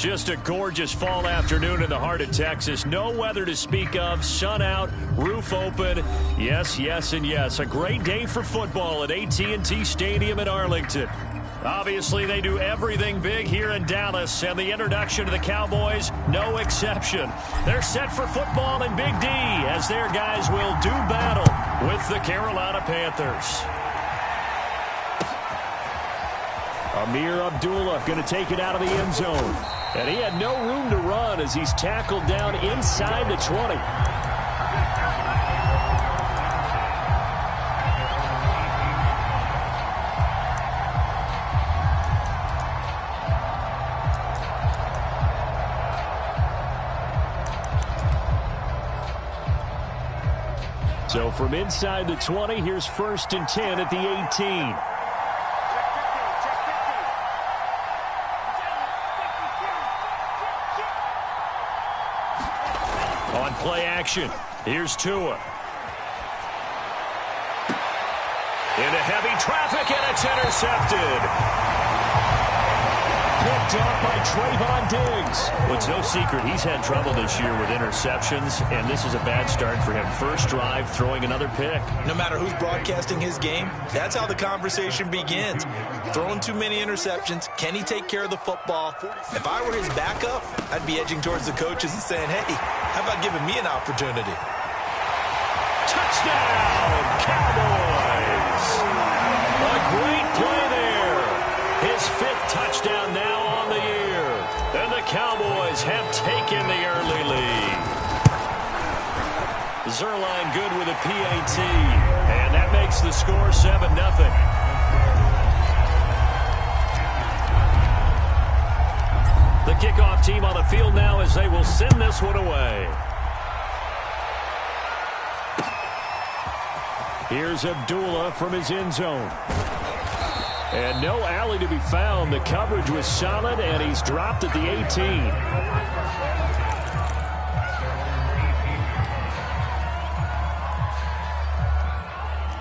Just a gorgeous fall afternoon in the heart of Texas. No weather to speak of. Sun out, roof open. Yes, yes, and yes. A great day for football at AT&T Stadium in Arlington. Obviously, they do everything big here in Dallas, and the introduction to the Cowboys, no exception. They're set for football in Big D as their guys will do battle with the Carolina Panthers. Amir Abdullah going to take it out of the end zone. And he had no room to run as he's tackled down inside the 20. So from inside the 20, here's 1st and 10 at the 18. On play action, here's Tua. Into heavy traffic, and it's intercepted. Picked up by Trayvon Diggs. Well, it's no secret he's had trouble this year with interceptions, and this is a bad start for him. First drive, throwing another pick. No matter who's broadcasting his game, that's how the conversation begins. Throwing too many interceptions. Can he take care of the football? If I were his backup, I'd be edging towards the coaches and saying, hey, how about giving me an opportunity? Touchdown, Cowboys! A great play there. His 5th touchdown now on the year. And the Cowboys have taken the early lead. Zerline good with a PAT. And that makes the score 7-0. The kickoff team on the field now as they will send this one away. Here's Abdullah from his end zone. And no alley to be found. The coverage was solid, and he's dropped at the 18.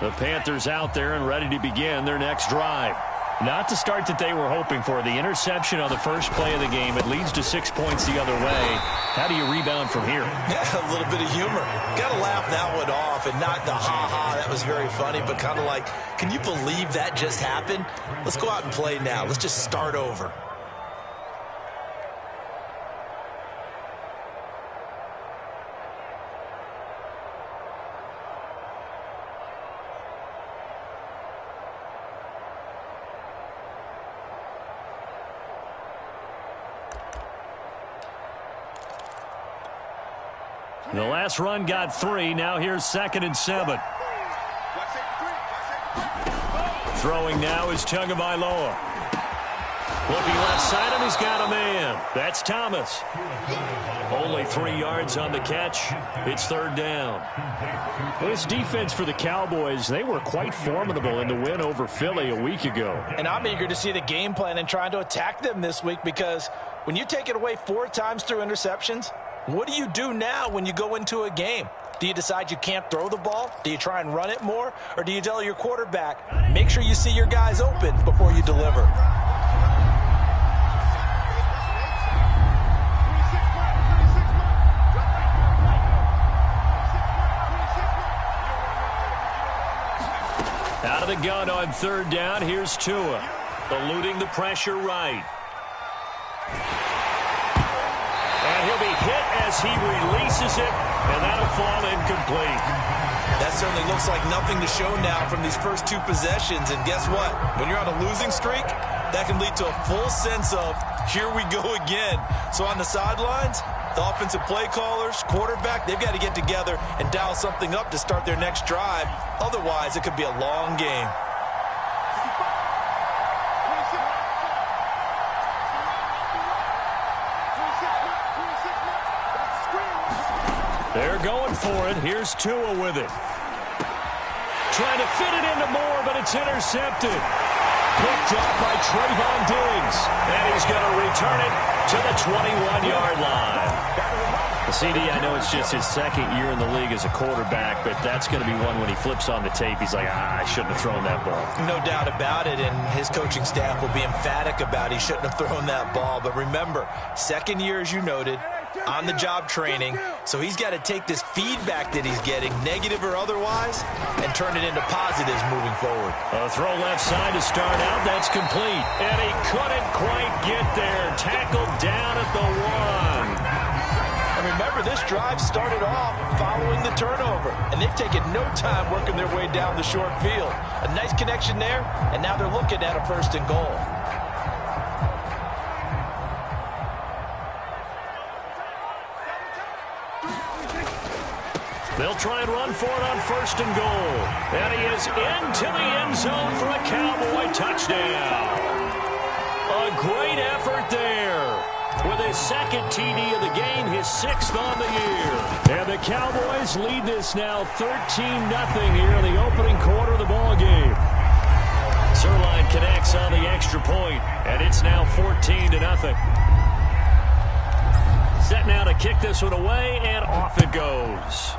The Panthers out there and ready to begin their next drive. Not the start that they were hoping for. The interception on the first play of the game. It leads to 6 points the other way. How do you rebound from here? Yeah, a little bit of humor. Got to laugh that one off and not the ha-ha. That was very funny, but kind of like, can you believe that just happened? Let's go out and play now. Let's just start over. The last run got 3. Now here's 2nd and 7. Throwing now is Tagovailoa. Looking left side, and he's got a man. That's Thomas. Only 3 yards on the catch. It's 3rd down. Well, this defense for the Cowboys, they were quite formidable in the win over Philly a week ago. And I'm eager to see the game plan and trying to attack them this week, because when you take it away 4 times through interceptions, what do you do now when you go into a game? Do you decide you can't throw the ball? Do you try and run it more? Or do you tell your quarterback, make sure you see your guys open before you deliver? Out of the gun on 3rd down, here's Tua. Eluding the pressure right. And he'll be hit as he releases it, and that'll fall incomplete. That certainly looks like nothing to show now from these first 2 possessions. And guess what? When you're on a losing streak, that can lead to a full sense of, here we go again. So on the sidelines, the offensive play callers, quarterback, they've got to get together and dial something up to start their next drive. Otherwise, it could be a long game. They're going for it. Here's Tua with it. Trying to fit it into Moore, but it's intercepted. Picked up by Trayvon Diggs. And he's going to return it to the 21-yard line. CD, I know it's just his second year in the league as a quarterback, but that's going to be one when he flips on the tape, he's like, I shouldn't have thrown that ball. No doubt about it, and his coaching staff will be emphatic about he shouldn't have thrown that ball. But remember, second year, as you noted, on-the-job training, so he's got to take this feedback that he's getting, negative or otherwise, and turn it into positives moving forward. A throw left side to start out. That's complete. And he couldn't quite get there. Tackled down at the 1. And remember, this drive started off following the turnover, and they've taken no time working their way down the short field. A nice connection there, and now they're looking at a 1st and goal. They'll try and run for it on 1st and goal. And he is into the end zone for a Cowboy touchdown. A great effort there. With his 2nd TD of the game, his 6th on the year. And the Cowboys lead this now 13-0 here in the opening quarter of the ball game. Zerline connects on the extra point, and it's now 14-0. Set now to kick this one away, and off it goes.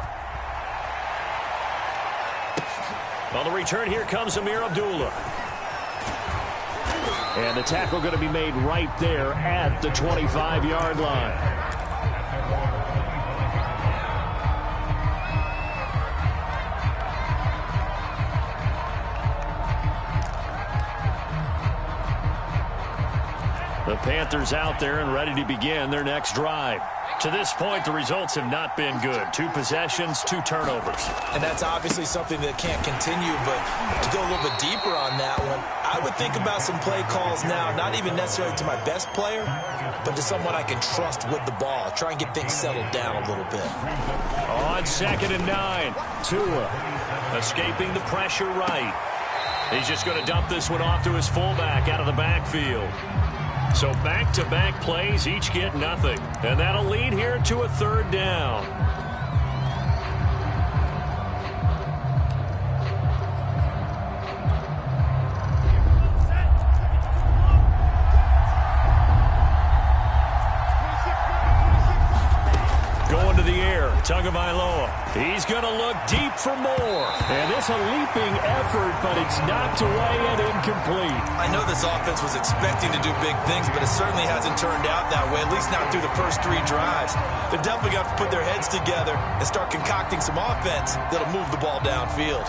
On the return, here comes Amir Abdullah. And the tackle going to be made right there at the 25-yard line. The Panthers out there and ready to begin their next drive. To this point, the results have not been good. 2 possessions, 2 turnovers. And that's obviously something that can't continue, but to go a little bit deeper on that one, I would think about some play calls now, not even necessarily to my best player, but to someone I can trust with the ball. Try and get things settled down a little bit. On 2nd and 9, Tua escaping the pressure right. He's just going to dump this one off to his fullback out of the backfield. So back-to-back plays, each get nothing. And that'll lead here to a 3rd down. Going to the air, Tagovailoa. He's going to look deep for more. And it's a leaping effort, but it's knocked away and incomplete. I know this offense was expecting to do big things, but it certainly hasn't turned out that way, at least not through the first 3 drives. They're definitely going to have to put their heads together and start concocting some offense that'll move the ball downfield.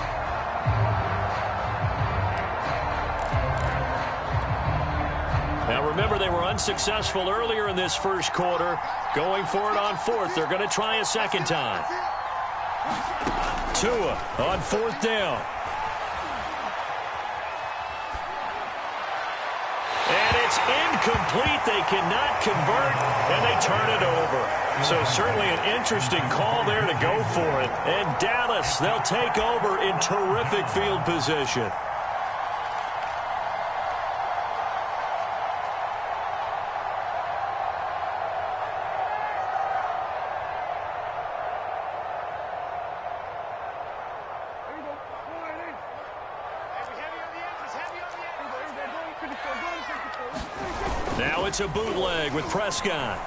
Now remember, they were unsuccessful earlier in this first quarter. Going for it on 4th. They're going to try a 2nd time. Tua on 4th down. And it's incomplete. They cannot convert, and they turn it over. So certainly an interesting call there to go for it. And Dallas, they'll take over in terrific field position. Now it's a bootleg with Prescott.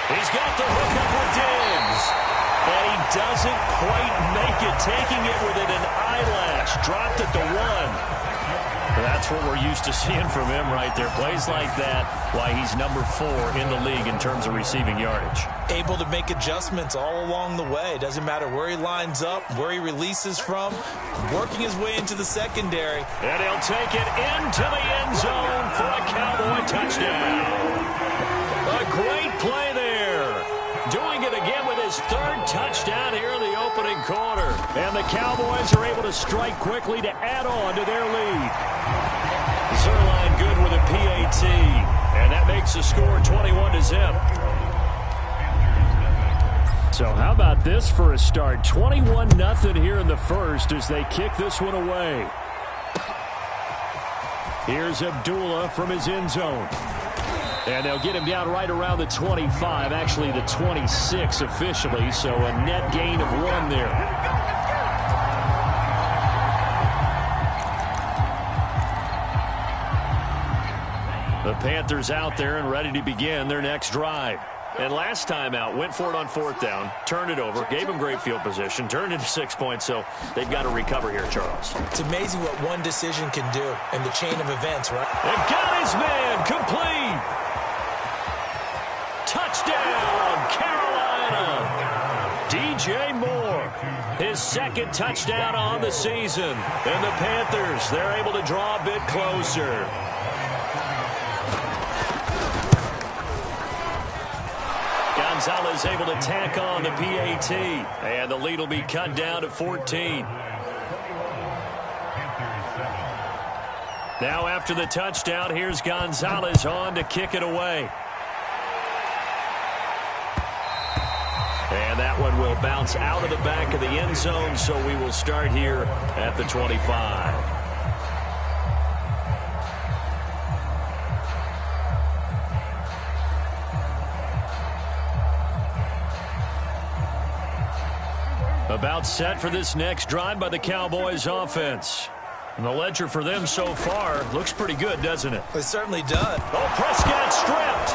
He's got the hook up with Diggs. And he doesn't quite make it, taking it within an eyelash. Dropped at the 1. That's what we're used to seeing from him right there. Plays like that, why he's number 4 in the league in terms of receiving yardage. Able to make adjustments all along the way. Doesn't matter where he lines up, where he releases from, working his way into the secondary. And he'll take it into the end zone for a Cowboy touchdown. A great play there. Doing it again with his 3rd touchdown here in the opening quarter. And the Cowboys are able to strike quickly to add on to their lead. Zerline good with a PAT. And that makes the score 21-0. So how about this for a start? 21-0 here in the first as they kick this one away. Here's Abdullah from his end zone. And they'll get him down right around the 25, actually the 26 officially, so a net gain of 1 there. The Panthers out there and ready to begin their next drive. And last time out, went for it on 4th down, turned it over, gave him great field position, turned it into 6 points, so they've got to recover here, Charles. It's amazing what one decision can do in the chain of events, right? And got his man, complete. Touchdown, Carolina. DJ Moore, his 2nd touchdown on the season. And the Panthers, they're able to draw a bit closer. Gonzalez able to tack on the PAT, and the lead will be cut down to 14. Now after the touchdown, here's Gonzalez on to kick it away. And that one will bounce out of the back of the end zone, so we will start here at the 25. About set for this next drive by the Cowboys offense. And the ledger for them so far looks pretty good, doesn't it? It certainly does. Oh, Prescott stripped.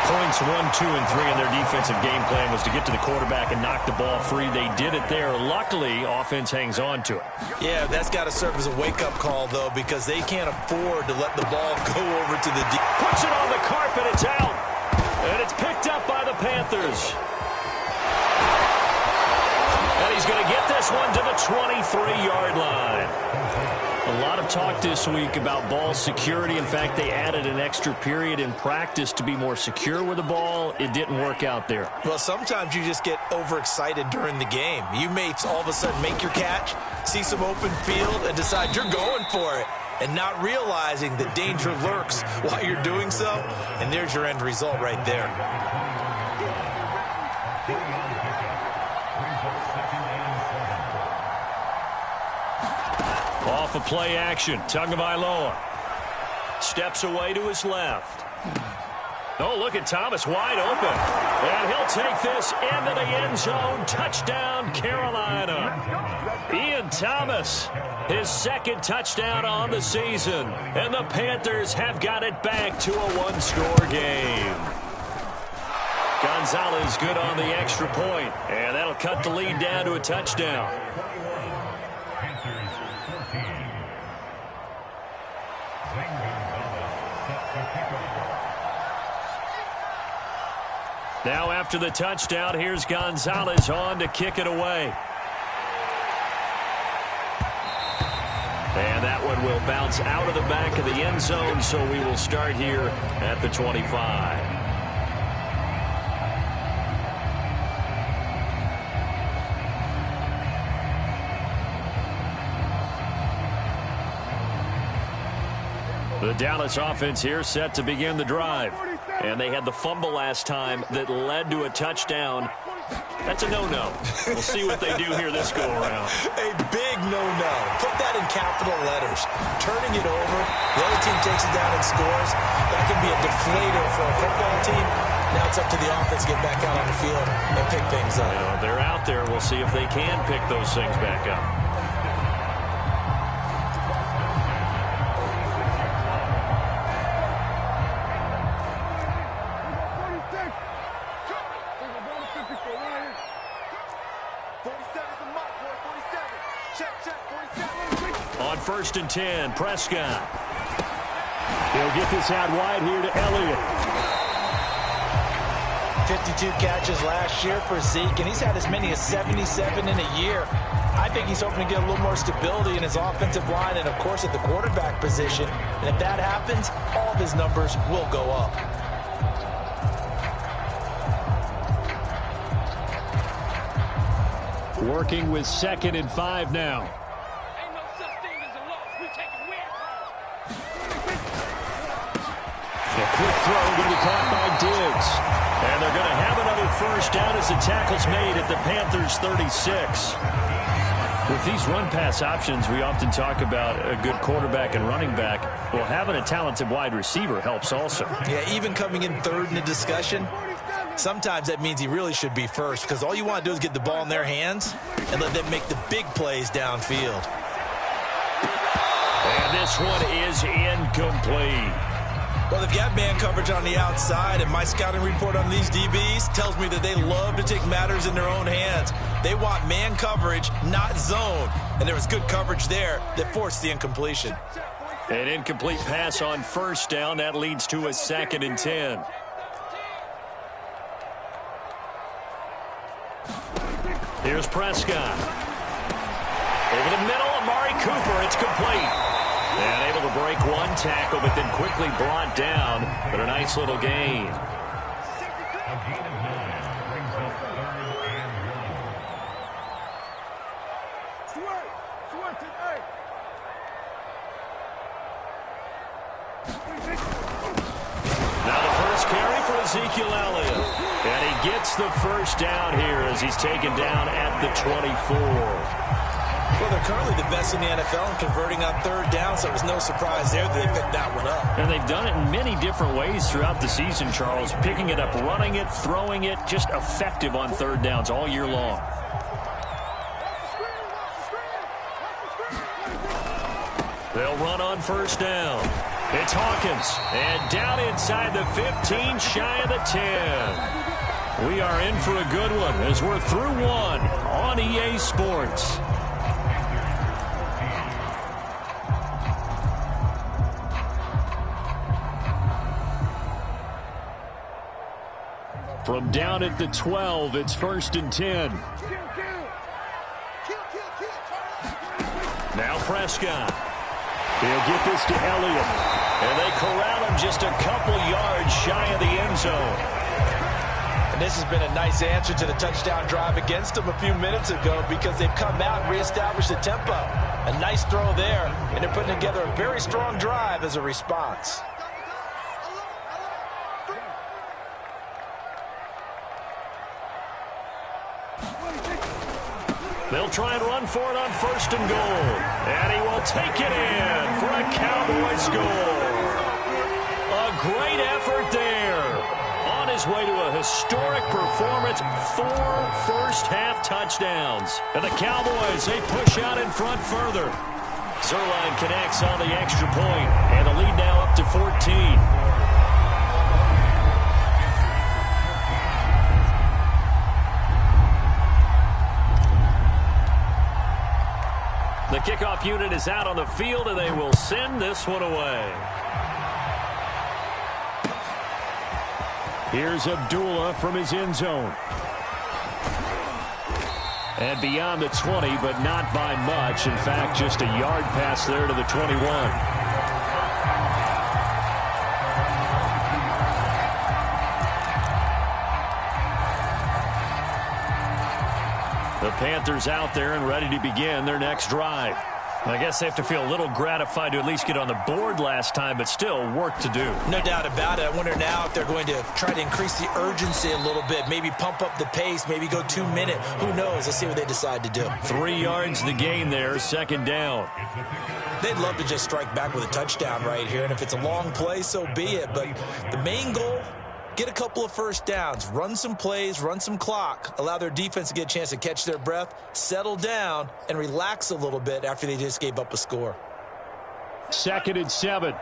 Points 1, 2, and 3 in their defensive game plan was to get to the quarterback and knock the ball free. They did it there. Luckily, offense hangs on to it. Yeah, that's got to serve as a wake-up call, though, because they can't afford to let the ball go over to the deep. Puts it on the carpet. It's out. And it's picked up by the Panthers. And he's going to get this one to the 23-yard line. A lot of talk this week about ball security. In fact, they added an extra period in practice to be more secure with the ball. It didn't work out there. Well, sometimes you just get overexcited during the game. You may all of a sudden make your catch, see some open field, and decide you're going for it, and not realizing the danger lurks while you're doing so. And there's your end result right there. Off a play action. Tagovailoa steps away to his left. Oh, look at Thomas wide open. And he'll take this into the end zone. Touchdown, Carolina. Ian Thomas, his 2nd touchdown on the season. And the Panthers have got it back to a one-score game. Gonzalez good on the extra point. And that'll cut the lead down to a touchdown. Now after the touchdown, here's Gonzalez on to kick it away. And that one will bounce out of the back of the end zone, so we will start here at the 25. The Dallas offense here set to begin the drive. And they had the fumble last time that led to a touchdown. That's a no-no. We'll see what they do here this go-around. A big no-no. Put that in capital letters. Turning it over, the other team takes it down and scores. That can be a deflator for a football team. Now it's up to the offense to get back out on the field and pick things up. They're out there. We'll see if they can pick those things back up. On 1st and 10, Prescott. He'll get this out wide here to Elliott. 52 catches last year for Zeke, and he's had as many as 77 in a year. I think he's hoping to get a little more stability in his offensive line and, of course, at the quarterback position. And if that happens, all of his numbers will go up. Working with 2nd and 5 now. A quick throw going to be caught by Diggs. And they're going to have another first down as the tackle's made at the Panthers' 36. With these run-pass options, we often talk about a good quarterback and running back. Well, having a talented wide receiver helps also. Yeah, even coming in 3rd in the discussion, sometimes that means he really should be first, because all you want to do is get the ball in their hands and let them make the big plays downfield. And this one is incomplete. Well, they've got man coverage on the outside, and my scouting report on these DBs tells me that they love to take matters in their own hands. They want man coverage, not zone. And there was good coverage there that forced the incompletion. An incomplete pass on first down. That leads to a 2nd and 10. Here's Prescott. Over the middle, Amari Cooper. It's complete. And able to break one tackle, but then quickly brought down. But a nice little gain. Now the first carry for Ezekiel Elliott. And he gets the first down here as he's taken down at the 24. Well, they're currently the best in the NFL in converting on third down, so it was no surprise there that they picked that one up. And they've done it in many different ways throughout the season, Charles. Picking it up, running it, throwing it, just effective on third downs all year long. They'll run on first down. It's Hawkins. And down inside the 15, shy of the 10. We are in for a good one as we're through one on EA Sports. From down at the 12, it's 1st and 10. Now Prescott. He'll get this to Elliott. And they corral him just a couple yards shy of the end zone. And this has been a nice answer to the touchdown drive against them a few minutes ago because they've come out and reestablished the tempo. A nice throw there, and they're putting together a very strong drive as a response. They'll try and run for it on 1st and goal. And he will take it in for a Cowboy score. A great effort there. On his way to a historic performance, 4 first-half touchdowns. And the Cowboys, they push out in front further. Zerline connects on the extra point, and the lead now up to 14. The kickoff unit is out on the field, and they will send this one away. Here's Abdullah from his end zone. And beyond the 20, but not by much. In fact, just a yard pass there to the 21. The Panthers out there and ready to begin their next drive. I guess they have to feel a little gratified to at least get on the board last time, but still work to do. No doubt about it. I wonder now if they're going to try to increase the urgency a little bit, maybe pump up the pace, maybe go 2 minute. Who knows? Let's see what they decide to do. 3 yards the gain there, 2nd down. They'd love to just strike back with a touchdown right here, and if it's a long play, so be it. But the main goal, get a couple of first downs, run some plays, run some clock, allow their defense to get a chance to catch their breath, settle down, and relax a little bit after they just gave up a score. 2nd and 7.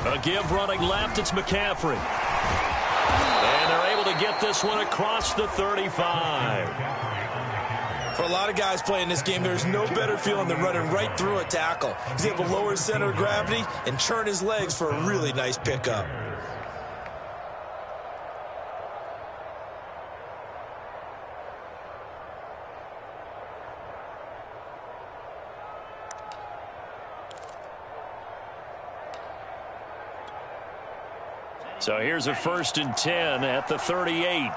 A give running left, it's McCaffrey. And they're able to get this one across the 35. For a lot of guys playing this game, there's no better feeling than running right through a tackle. He's able to lower his center of gravity and turn his legs for a really nice pickup. So here's a 1st and 10 at the 38.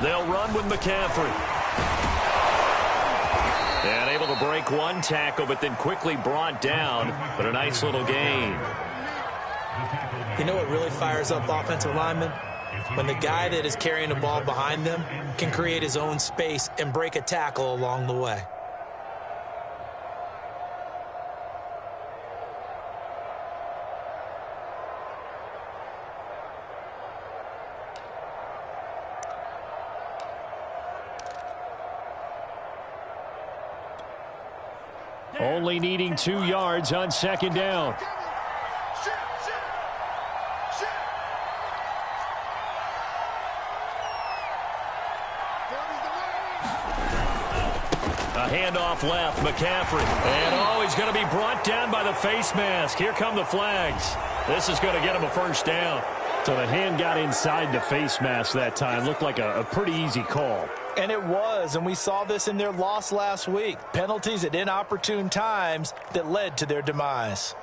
They'll run with McCaffrey. And able to break one tackle, but then quickly brought down. But a nice little gain. You know what really fires up offensive linemen? When the guy that is carrying the ball behind them can create his own space and break a tackle along the way. Only needing 2 yards on second down. A handoff left, McCaffrey. And he's going to be brought down by the face mask. Here come the flags. This is going to get him a first down. So the hand got inside the face mask that time. Looked like a pretty easy call. And it was, and we saw this in their loss last week. Penalties at inopportune times that led to their demise.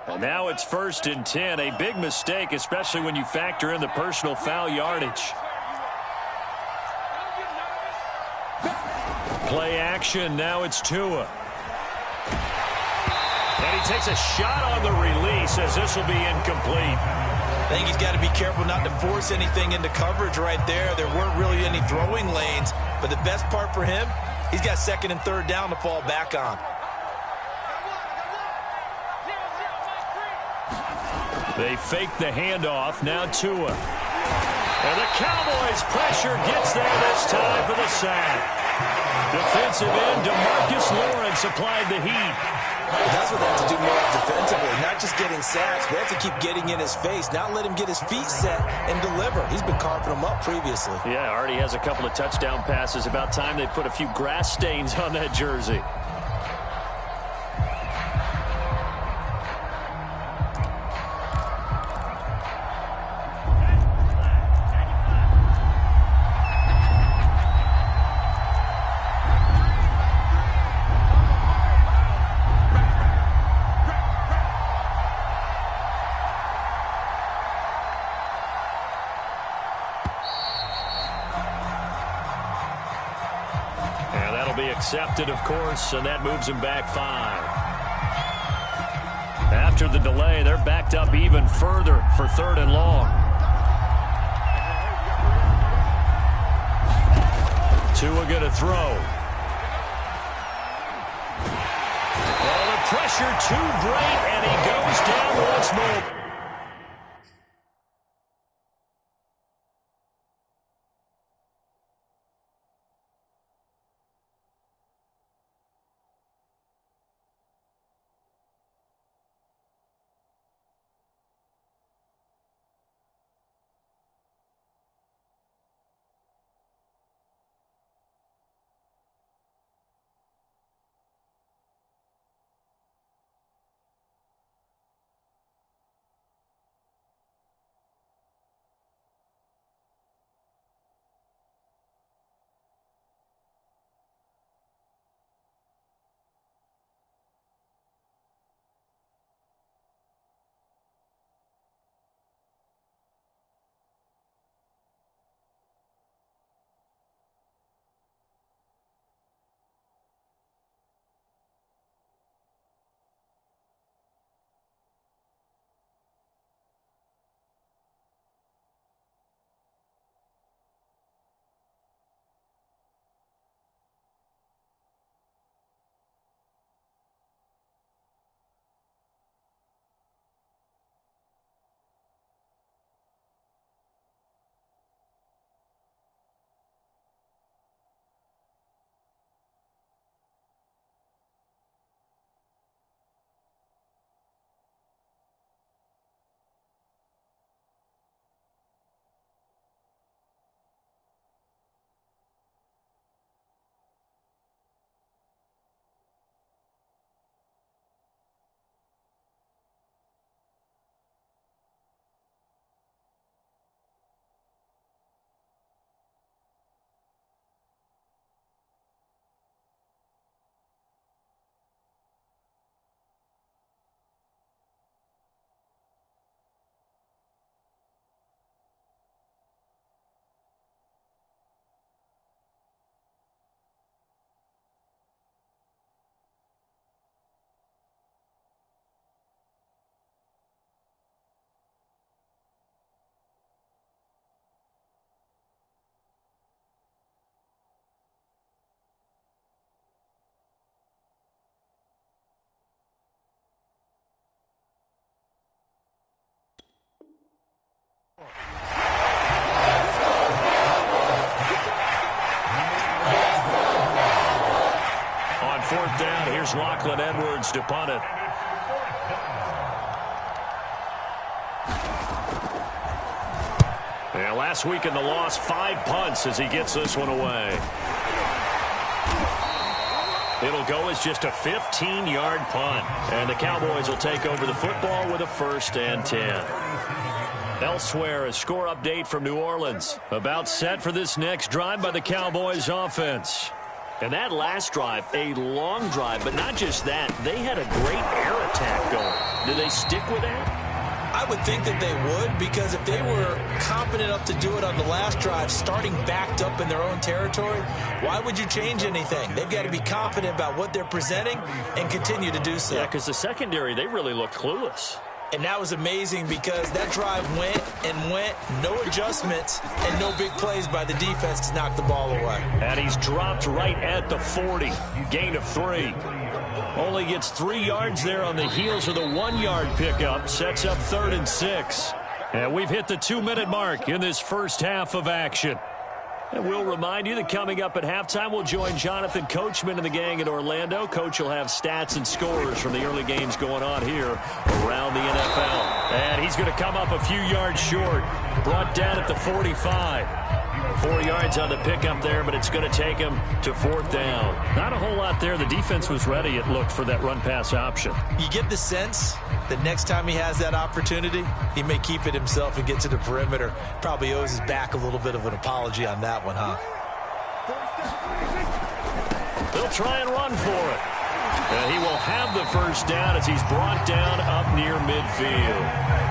And now it's 1st and 10. A big mistake, especially when you factor in the personal foul yardage. Play action. Now it's Tua. And he takes a shot on the release as this will be incomplete. I think he's got to be careful not to force anything into coverage right there. There weren't really any throwing lanes. But the best part for him, he's got 2nd and 3rd down to fall back on. They fake the handoff. Now Tua. And the Cowboys' pressure gets there this time for the sack. Defensive end DeMarcus Lawrence applied the heat. That's what they have to do more defensively. Not just getting sacks, but they have to keep getting in his face. Not let him get his feet set and deliver. He's been carving them up previously. Yeah, already has a couple of touchdown passes. About time they put a few grass stains on that jersey. Accepted, of course, and that moves him back 5. After the delay, they're backed up even further for 3rd and long. Tua going to throw. Oh, the pressure too great, and he goes down once more. here's Lachlan Edwards to punt it. Yeah, last week in the loss, 5 punts as he gets this one away. It'll go as just a 15-yard punt. And the Cowboys will take over the football with a 1st and 10. Elsewhere, a score update from New Orleans. About set for this next drive by the Cowboys offense. And that last drive, a long drive, but not just that. They had a great air attack going. Do they stick with that? I would think that they would, because if they were confident enough to do it on the last drive, starting backed up in their own territory, why would you change anything? They've got to be confident about what they're presenting and continue to do so. Yeah, because the secondary, they really look clueless. And that was amazing because that drive went and went, no adjustments, and no big plays by the defense to knock the ball away. And he's dropped right at the 40. Gain of 3. Only gets 3 yards there on the heels of the 1-yard pickup. Sets up 3rd and 6. And we've hit the 2-minute mark in this first half of action. And we'll remind you that coming up at halftime, we'll join Jonathan Coachman and the gang in Orlando. Coach will have stats and scores from the early games going on here around the NFL. And he's going to come up a few yards short. Brought down at the 45. 4 yards on the pickup there, but it's going to take him to 4th down. Not a whole lot there. The defense was ready, it looked, for that run-pass option. You get the sense that next time he has that opportunity, he may keep it himself and get to the perimeter. Probably owes his back a little bit of an apology on that one, huh? They'll try and run for it. And he will have the 1st down as he's brought down up near midfield.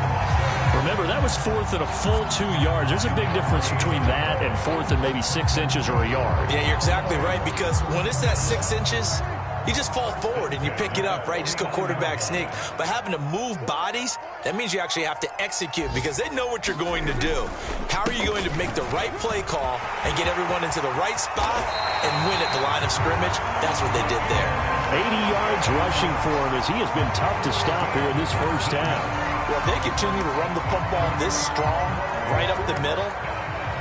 Remember, that was 4th and a full 2 yards. There's a big difference between that and 4th and maybe 6 inches or a yard. Yeah, you're exactly right, because when it's that 6 inches, you just fall forward and you pick it up, right? Just go quarterback sneak. But having to move bodies, that means you actually have to execute because they know what you're going to do. How are you going to make the right play call and get everyone into the right spot and win at the line of scrimmage? That's what they did there. 80 yards rushing for him as he has been tough to stop here in this first half. Well, if they continue to run the football this strong, right up the middle,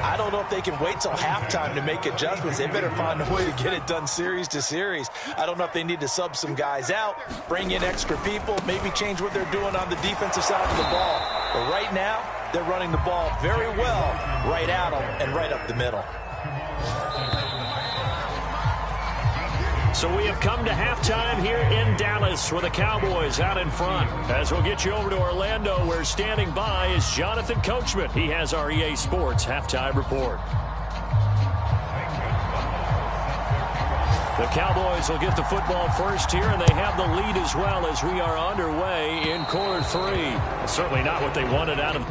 I don't know if they can wait till halftime to make adjustments. They better find a way to get it done series to series. I don't know if they need to sub some guys out, bring in extra people, maybe change what they're doing on the defensive side of the ball. But right now, they're running the ball very well right at them and right up the middle. So we have come to halftime here in Dallas with the Cowboys out in front. As we'll get you over to Orlando, where standing by is Jonathan Coachman. He has our EA Sports halftime report. The Cowboys will get the football first here, and they have the lead as well as we are underway in quarter 3. Certainly not what they wanted out of